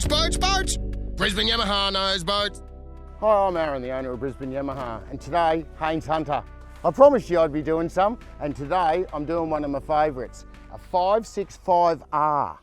Boats, boats, boats! Brisbane Yamaha knows boats. Hi, I'm Aaron, the owner of Brisbane Yamaha, and today, Haines Hunter. I promised you I'd be doing some, and today I'm doing one of my favourites, a 565R.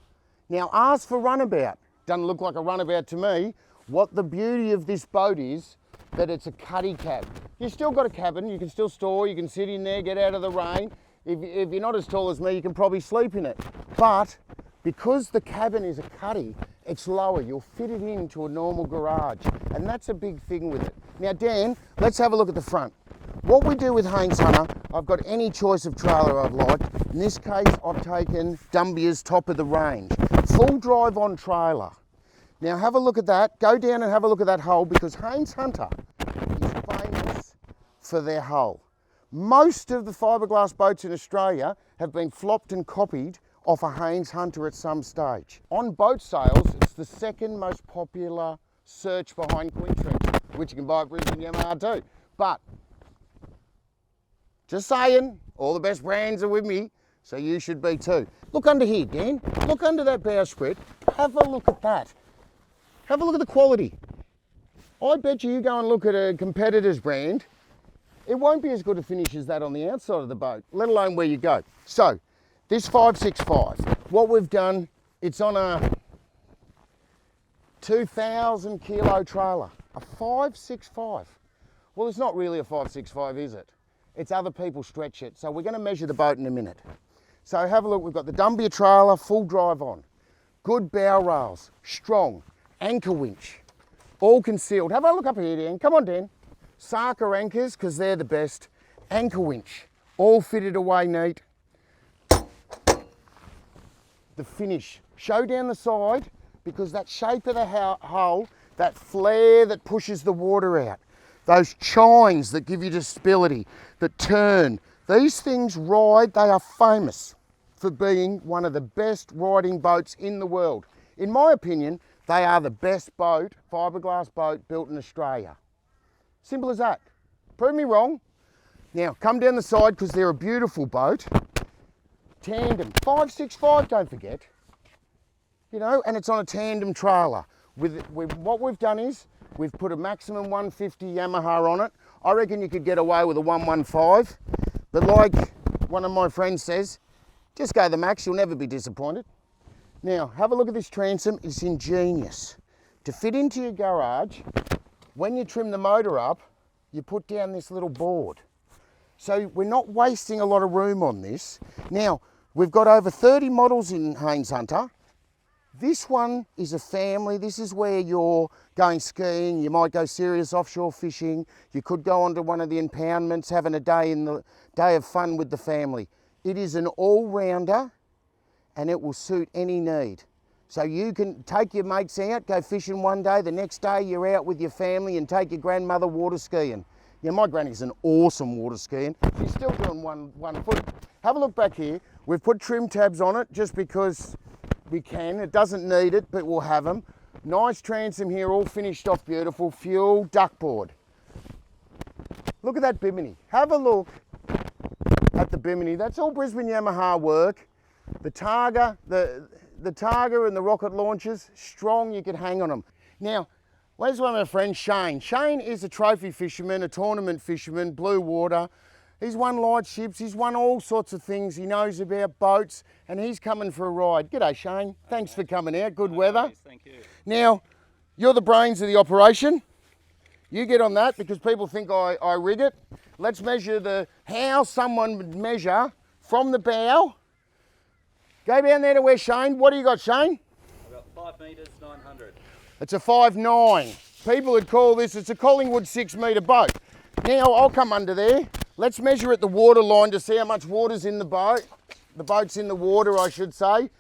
Now, R's for runabout. Doesn't look like a runabout to me. What the beauty of this boat is that it's a cuddy-cab. You've still got a cabin, you can still store, you can sit in there, get out of the rain. If you're not as tall as me, you can probably sleep in it. But because the cabin is a cuddy, it's lower. You'll fit it into a normal garage, and that's a big thing with it. Now, Dan, let's have a look at the front. What we do with Haines Hunter, I've got any choice of trailer I've liked. In this case, I've taken Dumbia's top of the range. Full drive on trailer. Now have a look at that. Go down and have a look at that hull, because Haines Hunter is famous for their hull. Most of the fiberglass boats in Australia have been flopped and copied off a Haines Hunter at some stage. On boat sales, it's the second most popular search behind Winch, which you can buy at Brisbane Yamaha too. But, just saying, all the best brands are with me, so you should be too. Look under here, Dan. Look under that bowsprit. Have a look at that. Have a look at the quality. I bet you go and look at a competitor's brand, it won't be as good a finish as that on the outside of the boat, let alone where you go. So, this 565, what we've done, it's on a 2,000 kilo trailer, a 565. Well, it's not really a 565, is it? It's other people stretch it. So we're gonna measure the boat in a minute. So have a look, we've got the Dumbia trailer, full drive on. Good bow rails, strong, anchor winch, all concealed. Have a look up here, Dan, come on, Dan. Sarker anchors, because they're the best. Anchor winch, all fitted away neat. The finish, show down the side, because that shape of the hull, that flare that pushes the water out, those chines that give you stability, that turn, these things ride, they are famous for being one of the best riding boats in the world. In my opinion, they are the best boat, fiberglass boat built in Australia. Simple as that. Prove me wrong. Now, come down the side, because they're a beautiful boat. Tandem, 565, don't forget. You know, and it's on a tandem trailer. What we've done is, we've put a maximum 150 Yamaha on it. I reckon you could get away with a 115, but like one of my friends says, just go the max, you'll never be disappointed. Now, have a look at this transom, it's ingenious. To fit into your garage, when you trim the motor up, you put down this little board. So we're not wasting a lot of room on this. Now, we've got over 30 models in Haines Hunter. This one is a family. This is where you're going skiing, you might go serious offshore fishing, you could go onto one of the impoundments, having a day of fun with the family. It is an all-rounder, and it will suit any need. So you can take your mates out, go fishing one day, the next day you're out with your family and take your grandmother water skiing. Yeah, my granny's an awesome water skiing. She's still doing one foot. Have a look back here. We've put trim tabs on it just because we can. It doesn't need it, but we'll have them. Nice transom here, all finished off beautiful. Fuel, duckboard. Look at that bimini. Have a look at the bimini. That's all Brisbane Yamaha work. The Targa, the Targa and the rocket launchers, strong, you could hang on them. Now, where's one of my friends, Shane? Shane is a trophy fisherman, a tournament fisherman, blue water. He's won light ships, he's won all sorts of things. He knows about boats, and he's coming for a ride. G'day, Shane. Thanks for coming out. Good weather. Thank you. Now, you're the brains of the operation. You get on that, because people think I rig it. Let's measure how someone would measure from the bow. Go down there to where Shane. What do you got, Shane? I've got 5 metres, 900. It's a 5'9". People would call this, it's a Collingwood 6 metre boat. Now, I'll come under there. Let's measure at the water line to see how much water's in the boat. The boat's in the water, I should say.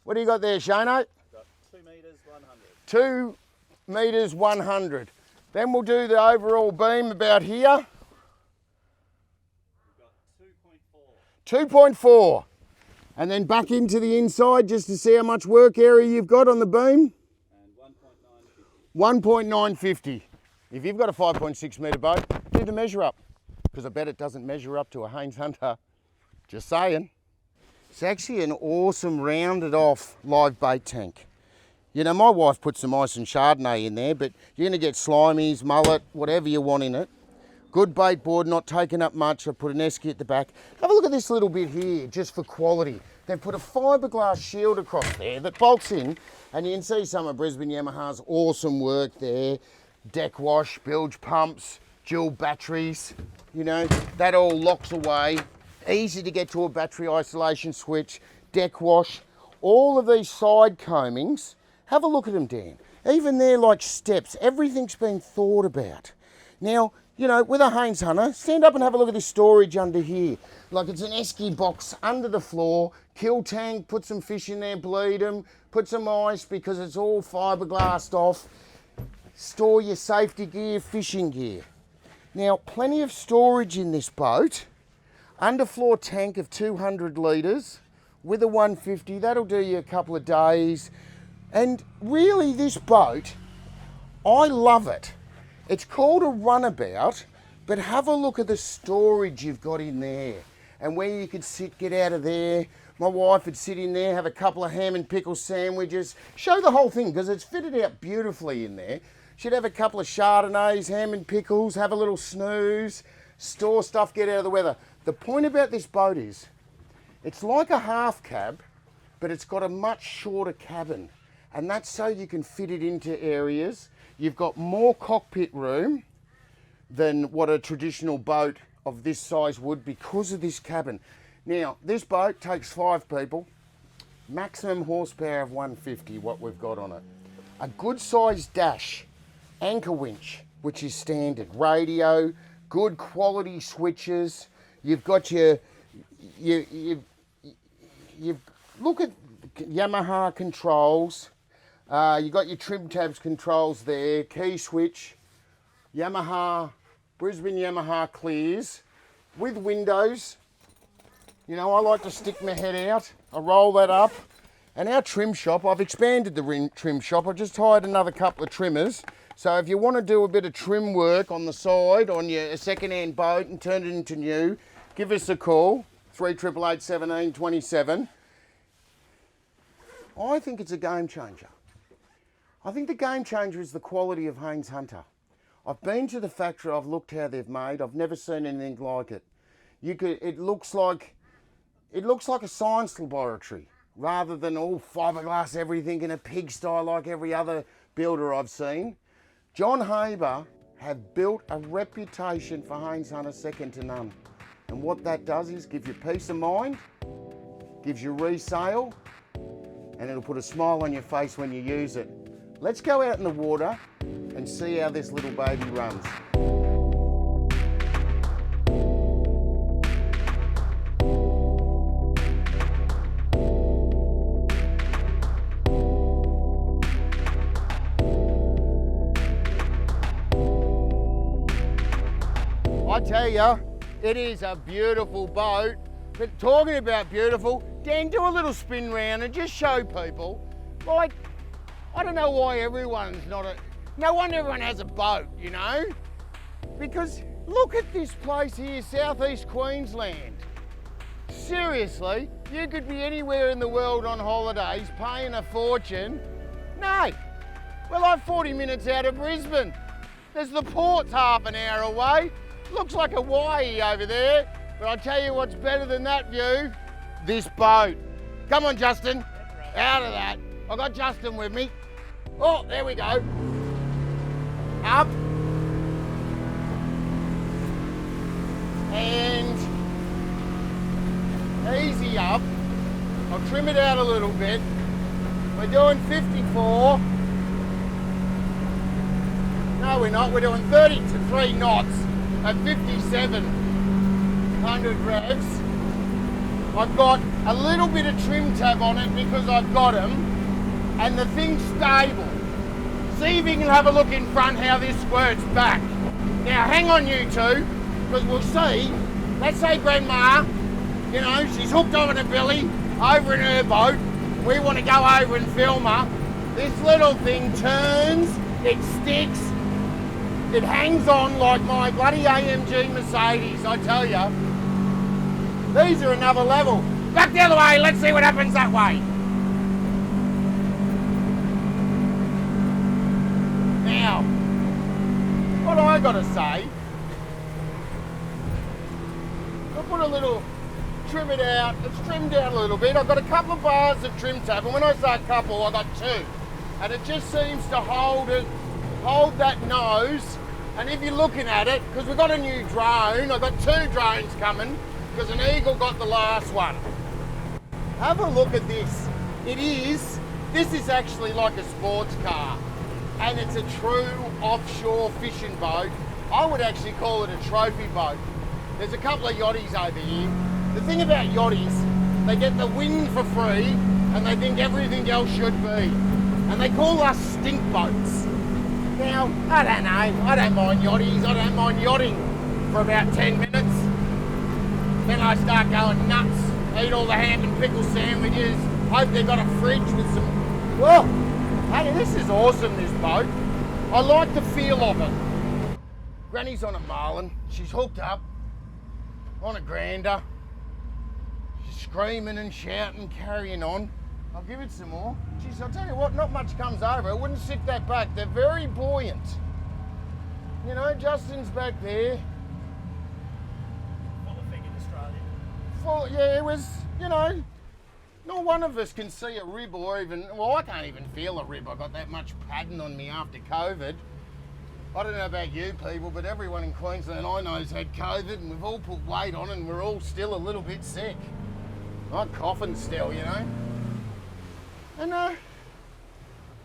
What do you got there, Shane? I've got 2 metres, 100. 2 metres, 100. Then we'll do the overall beam about here. We've got 2.4. 2.4. And then back into the inside just to see how much work area you've got on the beam. And 1.950. If you've got a 5.6 metre boat, do the measure up, because I bet it doesn't measure up to a Haines Hunter. Just saying. It's actually an awesome rounded off live bait tank. You know, my wife put some ice and Chardonnay in there, but you're going to get slimies, mullet, whatever you want in it. Good bait board, not taking up much. I put an esky at the back. Have a look at this little bit here, just for quality. They've put a fiberglass shield across there that bolts in, and you can see some of Brisbane Yamaha's awesome work there. Deck wash, bilge pumps, dual batteries, you know, that all locks away. Easy to get to a battery isolation switch, deck wash. All of these side combings, have a look at them, Dan. Even they're like steps, everything's been thought about. Now, you know, with a Haines Hunter, stand up and have a look at this storage under here. Like it's an esky box under the floor, kill tank, put some fish in there, bleed them, put some ice because it's all fiberglassed off. Store your safety gear, fishing gear. Now, plenty of storage in this boat. Underfloor tank of 200 litres with a 150, that'll do you a couple of days. And really this boat, I love it. It's called a runabout, but have a look at the storage you've got in there and where you could sit, get out of there. My wife would sit in there, have a couple of ham and pickle sandwiches, show the whole thing because it's fitted out beautifully in there. She'd have a couple of Chardonnays, ham and pickles, have a little snooze, store stuff, get out of the weather. The point about this boat is, it's like a half cab, but it's got a much shorter cabin. And that's so you can fit it into areas. You've got more cockpit room than what a traditional boat of this size would because of this cabin. Now, this boat takes 5 people, maximum horsepower of 150, what we've got on it. A good sized dash, anchor winch, which is standard, radio, good quality switches. You've got you've look at Yamaha controls. You got your trim tabs controls there, key switch, Yamaha, Brisbane Yamaha clears with windows. You know, I like to stick my head out, I roll that up. And our trim shop, I've expanded the trim shop, I just hired another couple of trimmers. So if you want to do a bit of trim work on the side, on your second-hand boat and turn it into new, give us a call, 3888 17 27. I think it's a game changer. I think the game changer is the quality of Haines Hunter. I've been to the factory, I've looked how they've made, I've never seen anything like it. It looks like a science laboratory rather than all fiberglass everything in a pigsty like every other builder I've seen. John Haber have built a reputation for Haines Hunter second to none. And what that does is give you peace of mind, gives you resale, and it'll put a smile on your face when you use it. Let's go out in the water and see how this little baby runs. I tell you, it is a beautiful boat. But talking about beautiful, Dan, do a little spin round and just show people, like, I don't know why everyone's no wonder everyone has a boat, you know? Because look at this place here, southeast Queensland. Seriously, you could be anywhere in the world on holidays, paying a fortune. No, we're like 40 minutes out of Brisbane. There's the port's half an hour away. Looks like Hawaii over there, but I'll tell you what's better than that view, this boat. Come on, Justin, out of that. I got Justin with me. Oh, there we go. Up. And easy up. I'll trim it out a little bit. We're doing 54. No, we're not. We're doing 33 knots at 5700 revs. I've got a little bit of trim tab on it because I've got them, and the thing's stable. See if you can have a look in front how this squirts back. Now hang on you two, because we'll see. Let's say Grandma, you know, she's hooked on a billy over in her boat. We want to go over and film her. This little thing turns, it sticks, it hangs on like my bloody AMG Mercedes, I tell you. These are another level. Back the other way, let's see what happens that way. I gotta say, I'll put a little, trim it out, it's trimmed out a little bit. I've got a couple of bars of trim tab, and when I say a couple, I've got two. And it just seems to hold that nose. And if you're looking at it, because we've got a new drone, I've got two drones coming, because an Eagle got the last one. Have a look at this. This is actually like a sports car, and it's a true offshore fishing boat. I would actually call it a trophy boat. There's a couple of yachties over here. The thing about yachties, they get the wind for free, and they think everything else should be. And they call us stink boats. Now, I don't know, I don't mind yachties, I don't mind yachting for about 10 minutes. Then I start going nuts, eat all the ham and pickle sandwiches, hope they've got a fridge with some, well, hey, this is awesome, this boat. I like the feel of it. Granny's on a marlin, she's hooked up on a grander. She's screaming and shouting, carrying on. I'll give it some more. Geez, I'll tell you what, not much comes over. I wouldn't sit that back. They're very buoyant. You know, Justin's back there. Full of figured Australian. Full, yeah, it was, you know, not one of us can see a rib or even, well, I can't even feel a rib. I got that much padding on me after COVID. I don't know about you people, but everyone in Queensland I know's had COVID, and we've all put weight on and we're all still a little bit sick. I'm coughing still, you know. And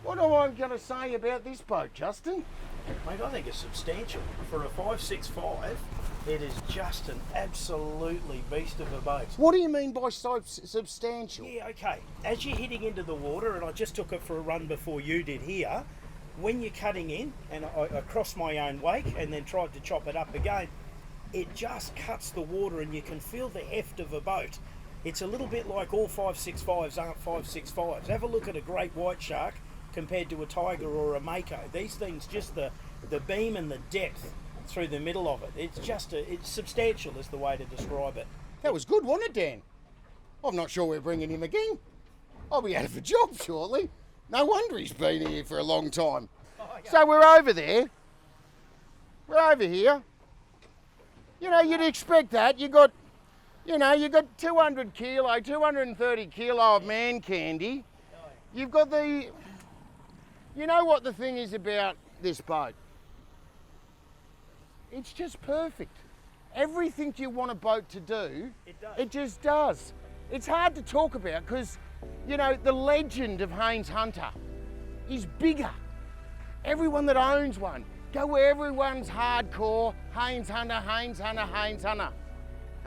what am I going to say about this boat, Justin? Mate, I think it's substantial. For a 565, it is just an absolutely beast of a boat. What do you mean by substantial? Yeah, okay. As you're heading into the water, and I just took it for a run before you did here, when you're cutting in, and I crossed my own wake and then tried to chop it up again, it just cuts the water and you can feel the heft of a boat. It's a little bit like all 565s aren't 565s. Have a look at a great white shark compared to a tiger or a mako. These things, just the beam and the depth through the middle of it. It's substantial is the way to describe it. That was good, wasn't it, Dan? I'm not sure we're bringing him again. I'll be out of a job shortly. No wonder he's been here for a long time. Oh, yeah. So we're over there. We're over here. You know, you'd expect that. You got 200 kilo, 230 kilo of man candy. You've got the, you know what the thing is about this boat? It's just perfect. Everything you want a boat to do, it just does. It's hard to talk about because, you know, the legend of Haines Hunter is bigger. Everyone that owns one, go where everyone's hardcore, Haines Hunter, Haines Hunter, Haines Hunter.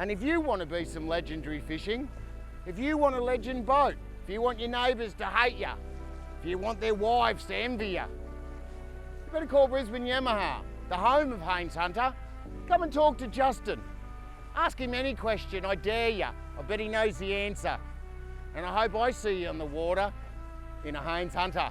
And if you want to be some legendary fishing, if you want a legend boat, if you want your neighbours to hate you, if you want their wives to envy you, you better call Brisbane Yamaha, the home of Haines Hunter. Come and talk to Justin. Ask him any question, I dare you. I bet he knows the answer. And I hope I see you on the water in a Haines Hunter.